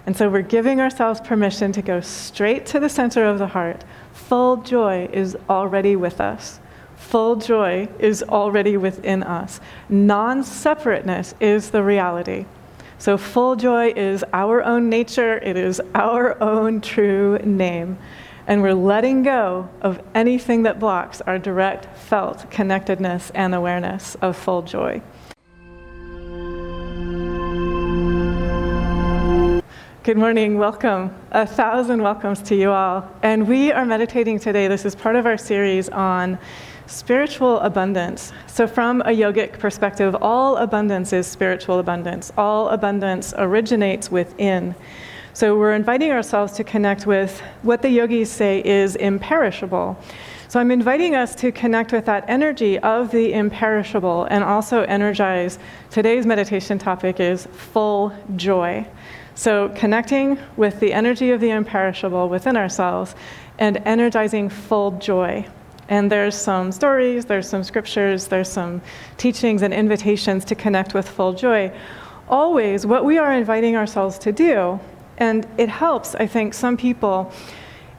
And so we're giving ourselves permission to go straight to the center of the heart. Full joy is already with us. Full joy is already within us. Non-separateness is the reality. So full joy is our own nature. It is our own true name. And we're letting go of anything that blocks our direct felt connectedness and awareness of full joy. Good morning, welcome. 1,000 welcomes to you all. And we are meditating today. This is part of our series on spiritual abundance. So from a yogic perspective, all abundance is spiritual abundance. All abundance originates within. So we're inviting ourselves to connect with what the yogis say is imperishable. So I'm inviting us to connect with that energy of the imperishable and also energize. Today's meditation topic is full joy. So connecting with the energy of the imperishable within ourselves and energizing full joy. And there's some stories, there's some scriptures, there's some teachings and invitations to connect with full joy. Always what we are inviting ourselves to do, and it helps, I think, some people,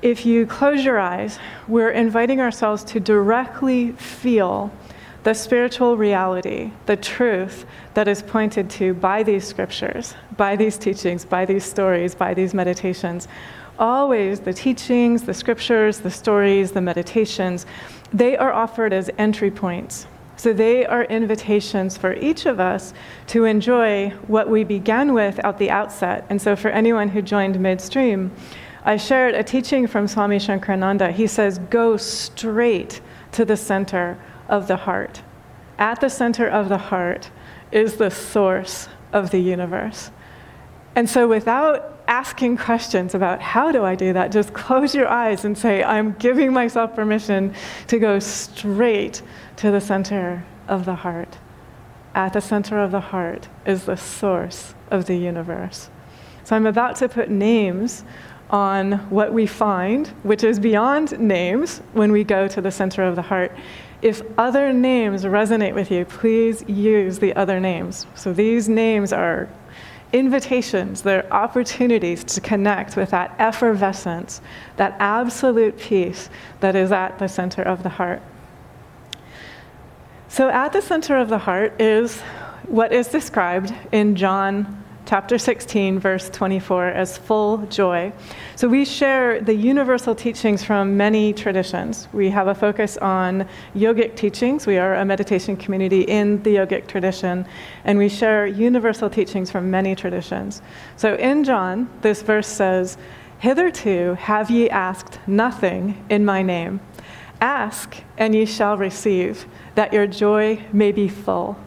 if you close your eyes, we're inviting ourselves to directly feel the spiritual reality, the truth that is pointed to by these scriptures, by these teachings, by these stories, by these meditations. Always the teachings, the scriptures, the stories, the meditations, they are offered as entry points. So they are invitations for each of us to enjoy what we began with at the outset. And so for anyone who joined midstream, I shared a teaching from Swami Shankarananda. He says, go straight to the center of the heart. At the center of the heart is the source of the universe. And so without asking questions about how do I do that, just close your eyes and say, I'm giving myself permission to go straight to the center of the heart. At the center of the heart is the source of the universe. So I'm about to put names on what we find, which is beyond names when we go to the center of the heart. If other names resonate with you, please use the other names. So these names are invitations, they're opportunities to connect with that effervescence, that absolute peace that is at the center of the heart. So at the center of the heart is what is described in John chapter 16, verse 24, as full joy. So we share the universal teachings from many traditions. We have a focus on yogic teachings. We are a meditation community in the yogic tradition, and we share universal teachings from many traditions. So in John, this verse says, "Hitherto have ye asked nothing in my name. Ask, and ye shall receive, that your joy may be full."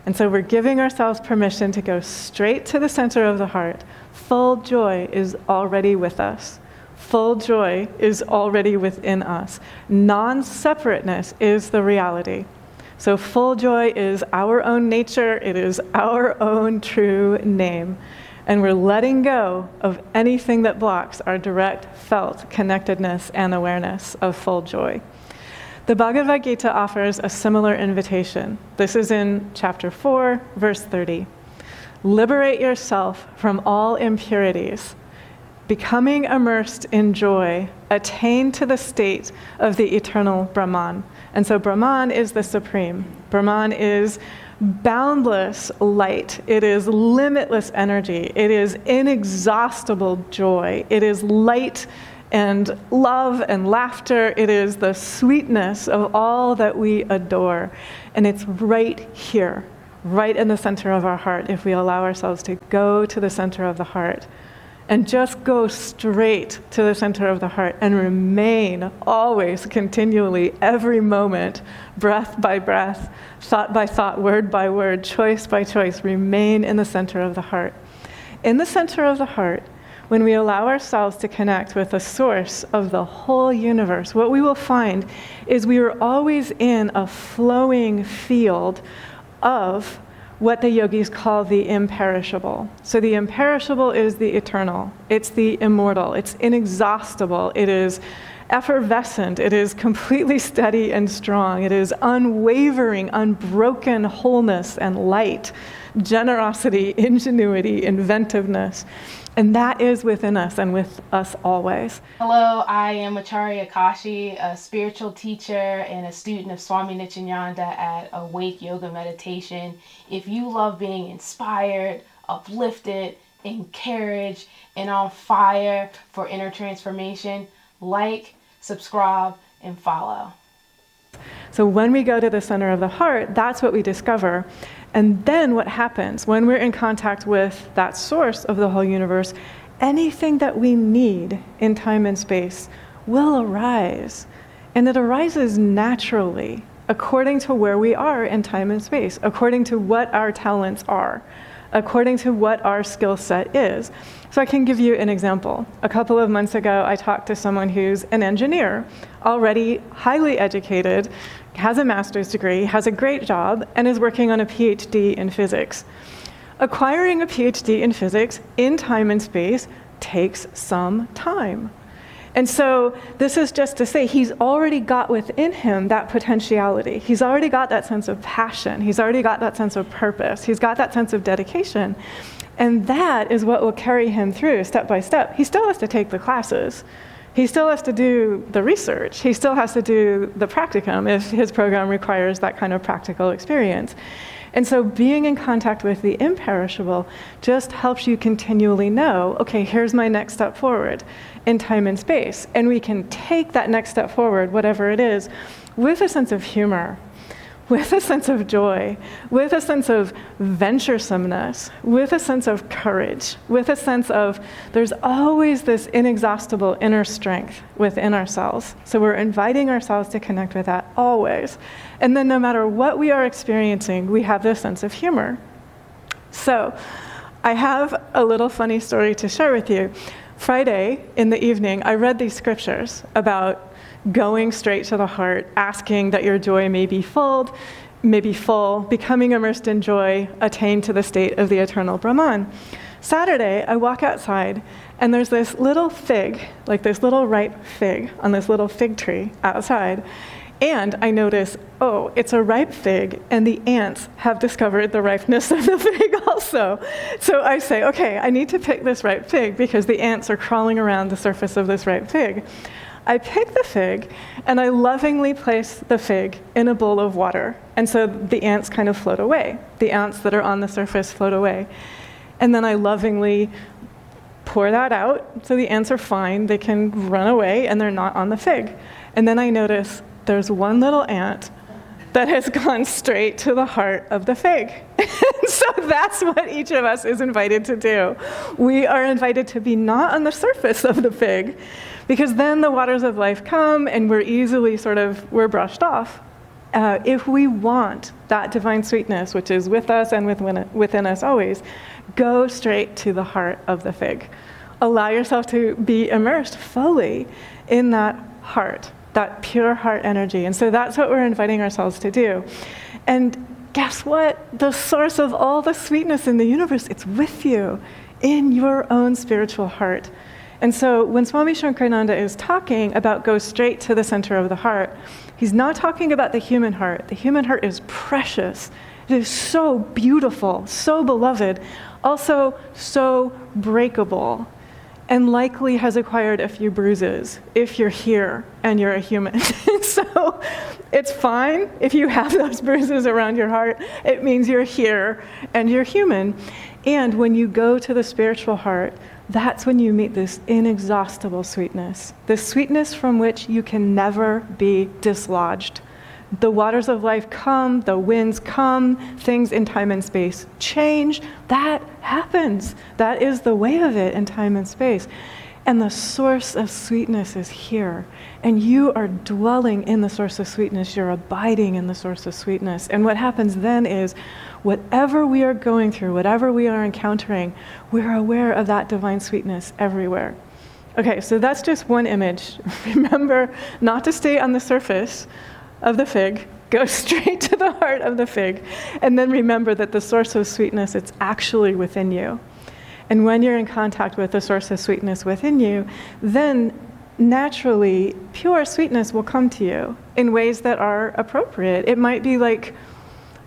And so we're giving ourselves permission to go straight to the center of the heart. Full joy is already with us. Full joy is already within us. Non-separateness is the reality. So full joy is our own nature. It is our own true name. And we're letting go of anything that blocks our direct felt connectedness and awareness of full joy. The Bhagavad Gita offers a similar invitation. This is in chapter 4, verse 30. Liberate yourself from all impurities. Becoming immersed in joy, attain to the state of the eternal Brahman. And so Brahman is the supreme. Brahman is boundless light. It is limitless energy. It is inexhaustible joy. It is light and love and laughter. It is the sweetness of all that we adore. And it's right here, right in the center of our heart, if we allow ourselves to go to the center of the heart and just go straight to the center of the heart and remain always, continually, every moment, breath by breath, thought by thought, word by word, choice by choice, remain in the center of the heart. In the center of the heart, when we allow ourselves to connect with the source of the whole universe, what we will find is we are always in a flowing field of what the yogis call the imperishable. So the imperishable is the eternal. It's the immortal. It's inexhaustible. It is effervescent. It is completely steady and strong. It is unwavering, unbroken wholeness and light generosity, ingenuity, inventiveness. And that is within us and with us always. Hello, I am Acharya Kashi, a spiritual teacher and a student of Swami Nityananda at Awake Yoga Meditation. If you love being inspired, uplifted, encouraged, and on fire for inner transformation, like, subscribe, and follow. So when we go to the center of the heart, that's what we discover. And then what happens when we're in contact with that source of the whole universe, anything that we need in time and space will arise. And it arises naturally, according to where we are in time and space, according to what our talents are, according to what our skill set is. So I can give you an example. A couple of months ago, I talked to someone who's an engineer, already highly educated, has a master's degree, has a great job, and is working on a PhD in physics. Acquiring a PhD in physics in time and space takes some time. And so this is just to say he's already got within him that potentiality. He's already got that sense of passion. He's already got that sense of purpose. He's got that sense of dedication. And that is what will carry him through step by step. He still has to take the classes. He still has to do the research. He still has to do the practicum if his program requires that kind of practical experience. And so being in contact with the imperishable just helps you continually know, okay, here's my next step forward in time and space. And we can take that next step forward, whatever it is, with a sense of humor, with a sense of joy, with a sense of venturesomeness, with a sense of courage, with a sense of there's always this inexhaustible inner strength within ourselves. So we're inviting ourselves to connect with that always. And then no matter what we are experiencing, we have this sense of humor. So I have a little funny story to share with you. Friday in the evening, I read these scriptures about going straight to the heart, asking that your joy may be full, becoming immersed in joy, attain to the state of the eternal Brahman. Saturday, I walk outside, and there's this little fig, like this little ripe fig on this little fig tree outside. And I notice, oh, it's a ripe fig, and the ants have discovered the ripeness of the fig also. So I say, okay, I need to pick this ripe fig because the ants are crawling around the surface of this ripe fig. I pick the fig, and I lovingly place the fig in a bowl of water. And so the ants kind of float away. The ants that are on the surface float away. And then I lovingly pour that out, so the ants are fine. They can run away, and they're not on the fig. And then I notice there's one little ant that has gone straight to the heart of the fig. So that's what each of us is invited to do. We are invited to be not on the surface of the fig, because then the waters of life come and we're brushed off. If we want that divine sweetness, which is with us and within us always, go straight to the heart of the fig. Allow yourself to be immersed fully in that heart, that pure heart energy. And so that's what we're inviting ourselves to do. And guess what? The source of all the sweetness in the universe, it's with you in your own spiritual heart. And so when Swami Shankarananda is talking about go straight to the center of the heart, he's not talking about the human heart. The human heart is precious. It is so beautiful, so beloved, also so breakable, and likely has acquired a few bruises if you're here and you're a human. So it's fine if you have those bruises around your heart. It means you're here and you're human. And when you go to the spiritual heart, that's when you meet this inexhaustible sweetness, the sweetness from which you can never be dislodged. The waters of life come, the winds come, things in time and space change. That happens. That is the way of it in time and space. And the source of sweetness is here. And you are dwelling in the source of sweetness. You're abiding in the source of sweetness. And what happens then is whatever we are going through, whatever we are encountering, we're aware of that divine sweetness everywhere. Okay, so that's just one image. Remember not to stay on the surface of the fig. Go straight to the heart of the fig. And then remember that the source of sweetness, it's actually within you. And when you're in contact with the source of sweetness within you, then naturally pure sweetness will come to you in ways that are appropriate. It might be like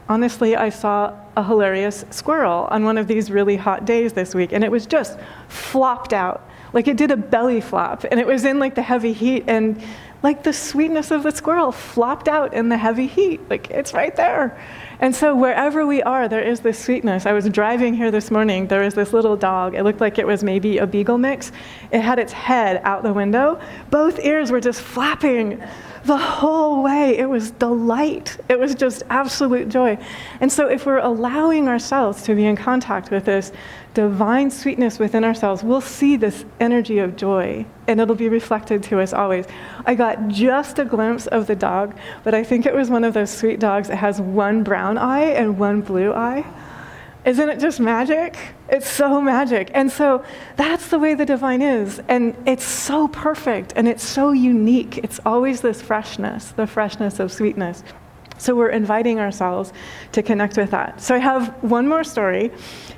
honestly, I saw a hilarious squirrel on one of these really hot days this week, and it was just flopped out. Like it did a belly flop, and it was in like the heavy heat, and like the sweetness of the squirrel flopped out in the heavy heat. Like it's right there. And so wherever we are, there is this sweetness. I was driving here this morning. There was this little dog. It looked like it was maybe a beagle mix. It had its head out the window. Both ears were just flapping the whole way. It was delight. It was just absolute joy. And so if we're allowing ourselves to be in contact with this divine sweetness within ourselves, we'll see this energy of joy, and it'll be reflected to us always. I got just a glimpse of the dog, but I think it was one of those sweet dogs that has one brown eye and one blue eye. Isn't it just magic? It's so magic. And so that's the way the divine is. And it's so perfect, and it's so unique. It's always this freshness, the freshness of sweetness. So we're inviting ourselves to connect with that. So I have one more story,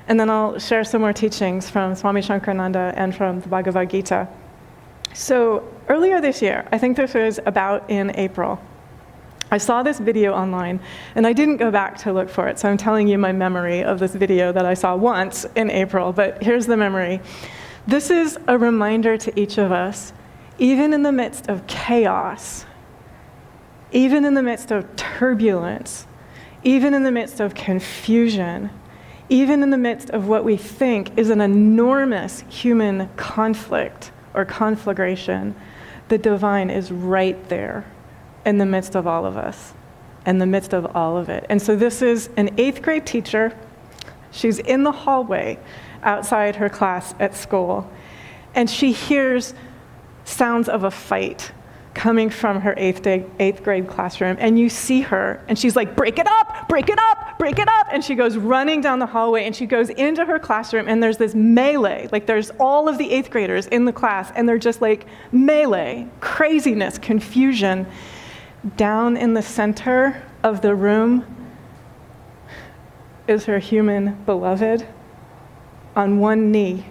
and then I'll share some more teachings from Swami Shankarananda and from the Bhagavad Gita. So earlier this year, I think this was about in April, I saw this video online, and I didn't go back to look for it, so I'm telling you my memory of this video that I saw once in April, but here's the memory. This is a reminder to each of us, even in the midst of chaos, even in the midst of turbulence, even in the midst of confusion, even in the midst of what we think is an enormous human conflict or conflagration, the divine is right there in the midst of all of us, in the midst of all of it. And so this is an 8th grade teacher. She's in the hallway outside her class at school, and she hears sounds of a fight coming from her 8th grade classroom, and you see her, and she's like, break it up, break it up, break it up, and she goes running down the hallway, and she goes into her classroom, and there's this melee, like there's all of the 8th graders in the class, and they're just like melee, craziness, confusion. Down in the center of the room is her human beloved on one knee,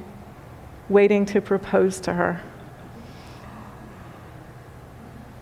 waiting to propose to her.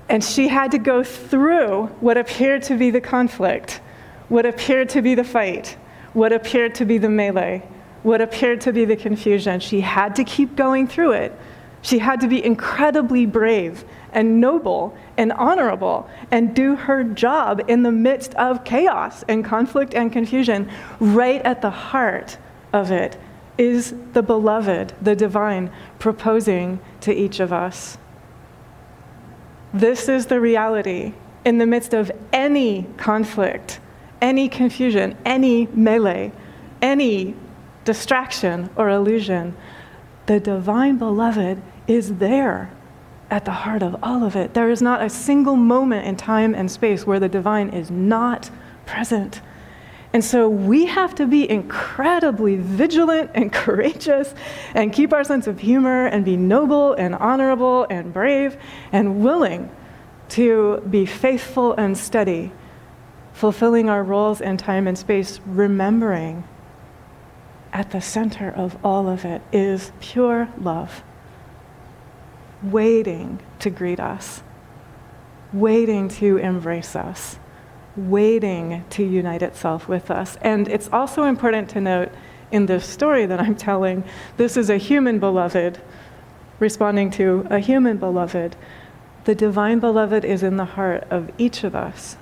And she had to go through what appeared to be the conflict, what appeared to be the fight, what appeared to be the melee, what appeared to be the confusion. She had to keep going through it. She had to be incredibly brave and noble and honorable and do her job in the midst of chaos and conflict and confusion. Right at the heart of it is the beloved, the divine, proposing to each of us. This is the reality in the midst of any conflict, any confusion, any melee, any distraction or illusion. The divine beloved is there at the heart of all of it. There is not a single moment in time and space where the divine is not present. And so we have to be incredibly vigilant and courageous and keep our sense of humor and be noble and honorable and brave and willing to be faithful and steady, fulfilling our roles in time and space, remembering at the center of all of it is pure love, waiting to greet us, waiting to embrace us, waiting to unite itself with us. And it's also important to note in this story that I'm telling, this is a human beloved responding to a human beloved. The divine beloved is in the heart of each of us.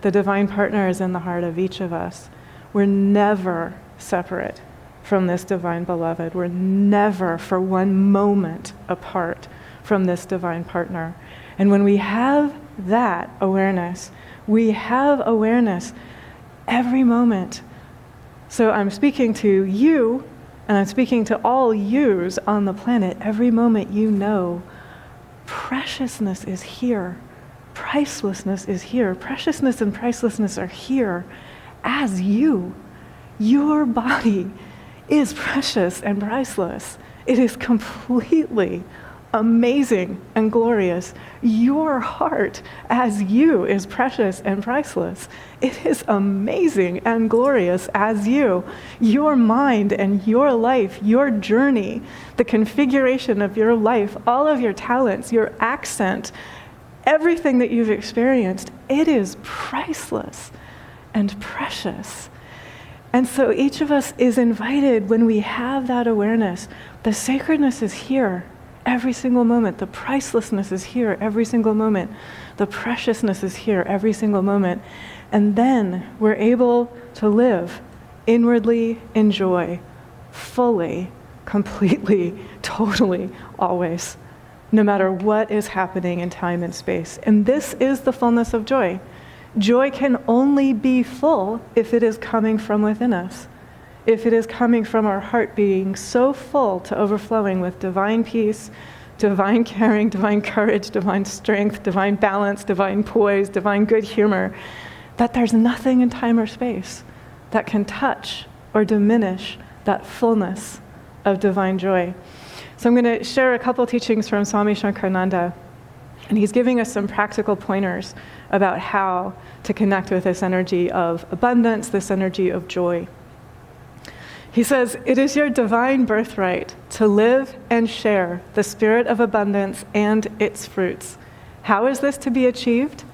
The divine partner is in the heart of each of us. We're never separate from this divine beloved. We're never for one moment apart from this divine partner. And when we have that awareness, we have awareness every moment. So I'm speaking to you, and I'm speaking to all yous on the planet. Every moment you know, preciousness is here. Pricelessness is here. Preciousness and pricelessness are here as you. Your body is precious and priceless. It is completely amazing and glorious. Your heart as you is precious and priceless. It is amazing and glorious as you. Your mind and your life, your journey, the configuration of your life, all of your talents, your accent, everything that you've experienced, it is priceless. and precious. And so each of us is invited, when we have that awareness, the sacredness is here every single moment. The pricelessness is here every single moment. The preciousness is here every single moment. And then we're able to live inwardly in joy, fully, completely, totally, always, no matter what is happening in time and space. And this is the fullness of joy. Joy can only be full if it is coming from within us. If it is coming from our heart being so full to overflowing with divine peace, divine caring, divine courage, divine strength, divine balance, divine poise, divine good humor, that there's nothing in time or space that can touch or diminish that fullness of divine joy. So I'm going to share a couple teachings from Swami Shankarananda, and he's giving us some practical pointers about how to connect with this energy of abundance, this energy of joy. He says, "It is your divine birthright to live and share the spirit of abundance and its fruits. How is this to be achieved?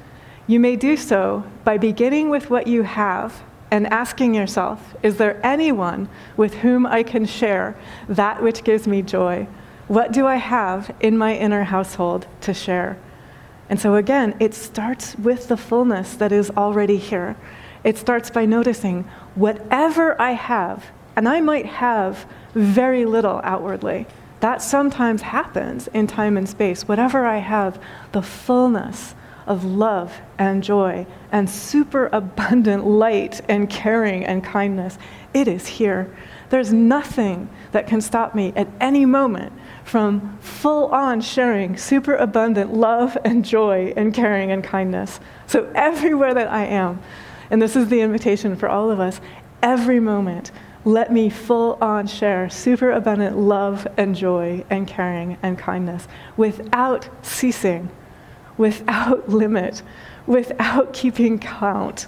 You may do so by beginning with what you have and asking yourself, is there anyone with whom I can share that which gives me joy? What do I have in my inner household to share?" And so again, it starts with the fullness that is already here. It starts by noticing whatever I have, and I might have very little outwardly. That sometimes happens in time and space. Whatever I have, the fullness of love and joy and super abundant light and caring and kindness, it is here. There's nothing that can stop me at any moment from full-on sharing super abundant love and joy and caring and kindness. So everywhere that I am, and this is the invitation for all of us, every moment, let me full-on share super abundant love and joy and caring and kindness without ceasing, without limit, without keeping count,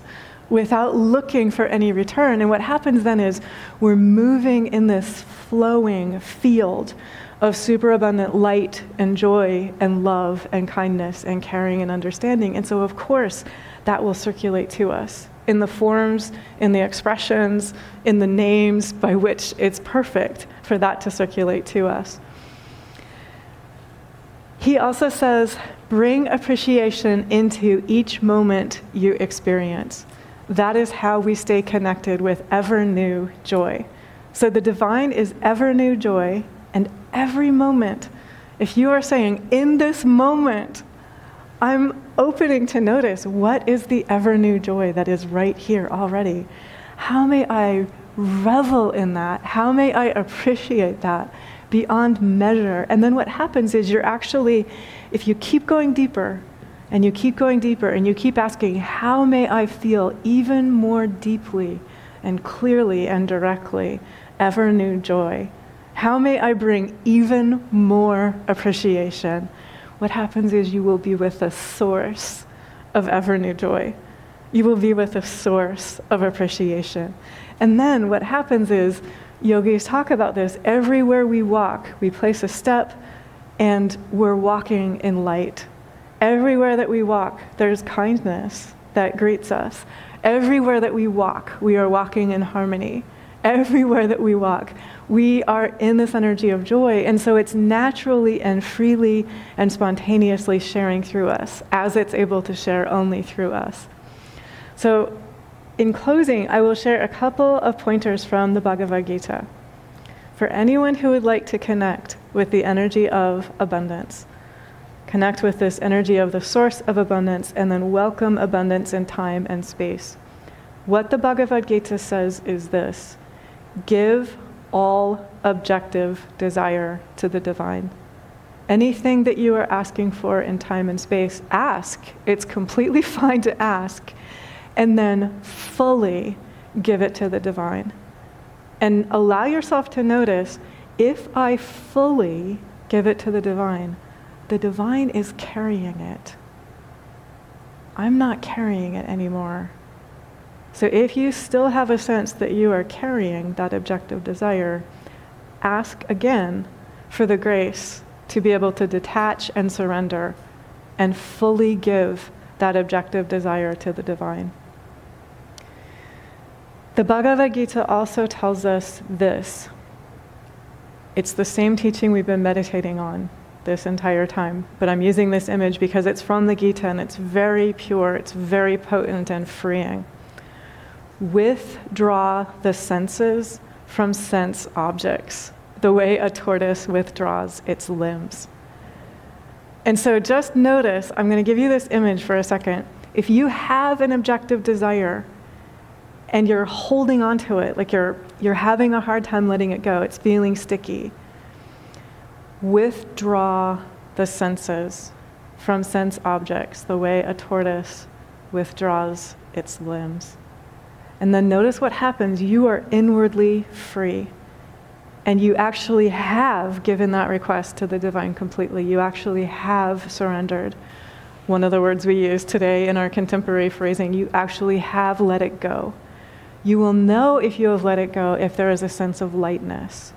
without looking for any return. And what happens then is we're moving in this flowing field of superabundant light and joy and love and kindness and caring and understanding. And so, of course, that will circulate to us in the forms, in the expressions, in the names by which it's perfect for that to circulate to us. He also says, bring appreciation into each moment you experience. That is how we stay connected with ever new joy. So the divine is ever new joy, and every moment, if you are saying, in this moment, I'm opening to notice what is the ever new joy that is right here already. How may I revel in that? How may I appreciate that beyond measure? And then what happens is you're actually, if you keep going deeper, and you keep going deeper, and you keep asking, how may I feel even more deeply and clearly and directly ever new joy? How may I bring even more appreciation? What happens is you will be with the source of ever new joy. You will be with the source of appreciation. And then what happens is, yogis talk about this, everywhere we walk, we place a step and we're walking in light. Everywhere that we walk, there's kindness that greets us. Everywhere that we walk, we are walking in harmony. Everywhere that we walk, we are in this energy of joy. And so it's naturally and freely and spontaneously sharing through us, as it's able to share only through us. So in closing, I will share a couple of pointers from the Bhagavad Gita for anyone who would like to connect with the energy of abundance. Connect with this energy of the source of abundance, and then welcome abundance in time and space. What the Bhagavad Gita says is this: give all objective desire to the divine. Anything that you are asking for in time and space, ask. It's completely fine to ask. And then fully give it to the divine. And allow yourself to notice, if I fully give it to the divine is carrying it. I'm not carrying it anymore. So if you still have a sense that you are carrying that objective desire, ask again for the grace to be able to detach and surrender and fully give that objective desire to the divine. The Bhagavad Gita also tells us this. It's the same teaching we've been meditating on this entire time, but I'm using this image because it's from the Gita and it's very pure, it's very potent and freeing. Withdraw the senses from sense objects, the way a tortoise withdraws its limbs. And so just notice, I'm going to give you this image for a second. If you have an objective desire and you're holding on to it, like you're having a hard time letting it go, it's feeling sticky, withdraw the senses from sense objects the way a tortoise withdraws its limbs. And then notice what happens. You are inwardly free. And you actually have given that request to the divine completely. You actually have surrendered. One of the words we use today in our contemporary phrasing, you actually have let it go. You will know if you have let it go if there is a sense of lightness,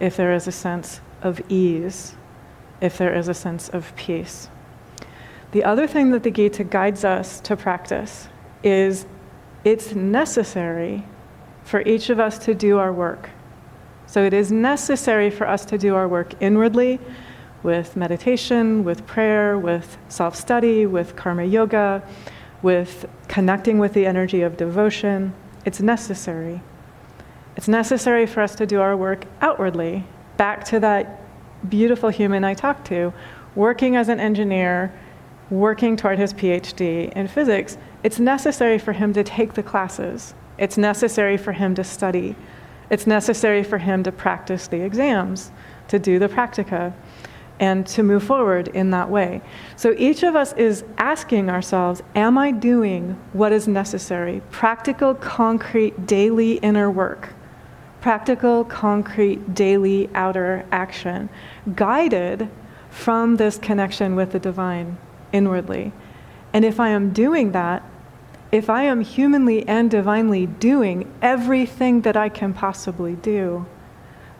if there is a sense of ease, if there is a sense of peace. The other thing that the Gita guides us to practice is it's necessary for each of us to do our work. So it is necessary for us to do our work inwardly with meditation, with prayer, with self-study, with karma yoga, with connecting with the energy of devotion. It's necessary. It's necessary for us to do our work outwardly, back to that beautiful human I talked to, working as an engineer, working toward his PhD in physics. It's necessary for him to take the classes. It's necessary for him to study. It's necessary for him to practice the exams, to do the practica, and to move forward in that way. So each of us is asking ourselves, am I doing what is necessary? Practical, concrete, daily inner work. Practical, concrete, daily outer action, guided from this connection with the divine inwardly. And if I am doing that, if I am humanly and divinely doing everything that I can possibly do,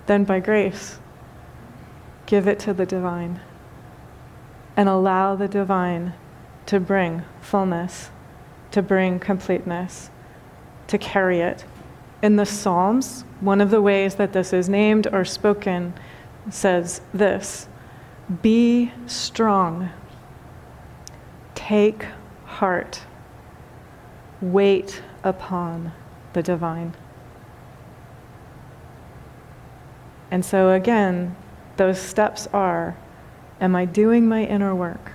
then by grace, give it to the divine and allow the divine to bring fullness, to bring completeness, to carry it. In the Psalms, one of the ways that this is named or spoken says this: be strong, take heart, wait upon the divine. And so again, those steps are, am I doing my inner work?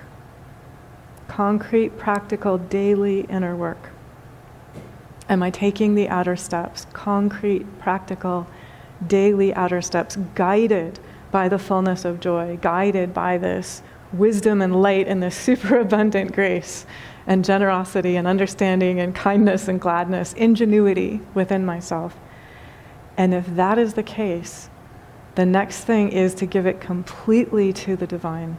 Concrete, practical, daily inner work. Am I taking the outer steps? Concrete, practical, daily outer steps, guided by the fullness of joy, guided by this wisdom and light and this superabundant grace and generosity and understanding and kindness and gladness, ingenuity within myself. And if that is the case, the next thing is to give it completely to the divine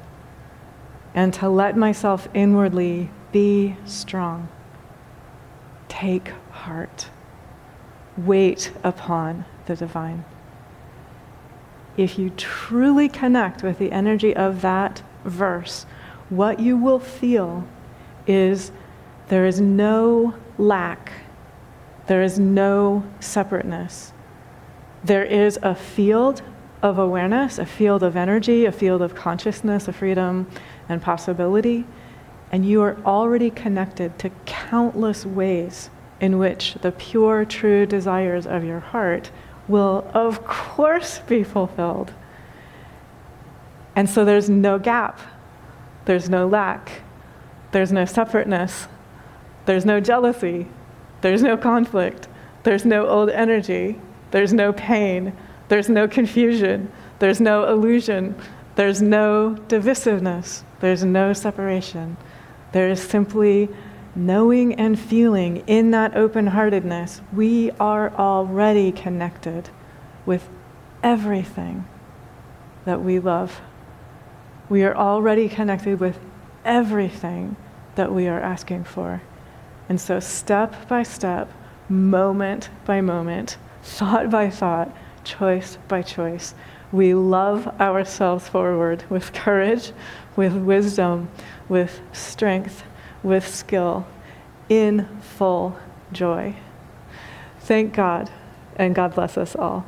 and to let myself inwardly be strong. Take heart. Wait upon the divine. If you truly connect with the energy of that verse, what you will feel is there is no lack. There is no separateness. There is a field of awareness, a field of energy, a field of consciousness, of freedom and possibility, and you are already connected to countless ways in which the pure, true desires of your heart will, of course, be fulfilled. And so there's no gap, there's no lack, there's no separateness, there's no jealousy, there's no conflict, there's no old energy, there's no pain, there's no confusion, there's no illusion, there's no divisiveness, there's no separation. There is simply knowing and feeling in that open-heartedness. We are already connected with everything that we love. We are already connected with everything that we are asking for. And so step by step, moment by moment, thought by thought, choice by choice, we love ourselves forward with courage, with wisdom, with strength, with skill, in full joy. Thank God, and God bless us all.